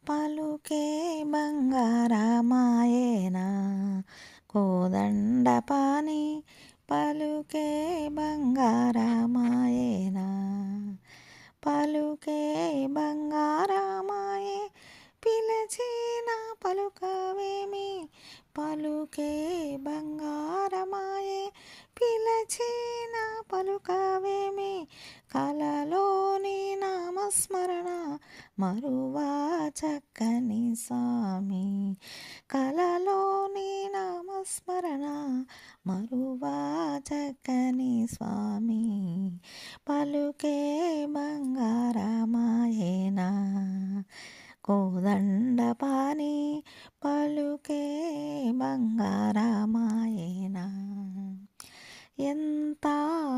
పలుకే బంగారమాయేనా కోదండపాణి పలుకే బంగారమాయేనా పలుకే బంగారమాయే పిలిచిన పలుకవేమి పలుకే బంగారమాయే పిలిచిన పలుకవేమి కలలోని నామస్మరణ మరువా చక్కని స్వామి కలలోని నామస్మరణ మరువా చక్కని స్వామి పలుకే బంగారమాయేనా కోదండపాణి పలుకే బంగారమాయేనా ఎంత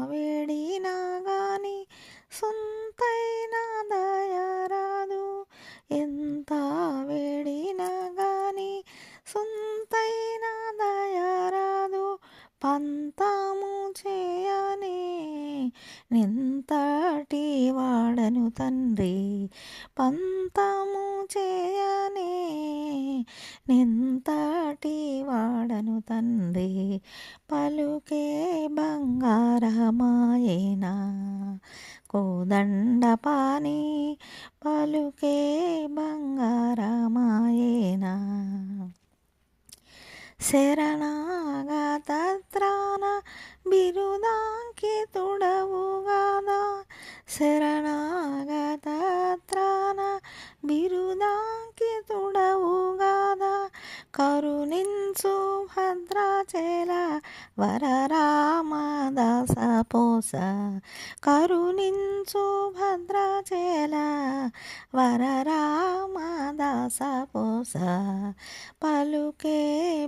వేడినా గాని సొంతైన దయరాదు ఎంత వేడినా గాని సొంతైన దయరాదు పంతము చేయనే నింతటి వాడను తండ్రి పంతము చేయనే నింతటి వాడను తండ్రి పలుకే బంగారమాయేనా కోదండపాణి పలుకే బంగారమాయేనా శరణాగత త్రాణ బిరుదాంకితుడవుగాదా శరణాగత త్రాణ బిరుదాంకితుడవుగాదా కరుణించు భద్రాచల వరరామదాస పోస కరుణించు భద్రాచల వరరామదాస పోస పలుకే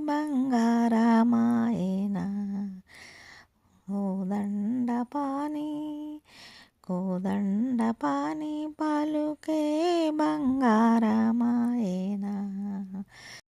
బంగారమాయేనా కోదండపాణి కోదండపాణి పలుకే బంగారమాయేనా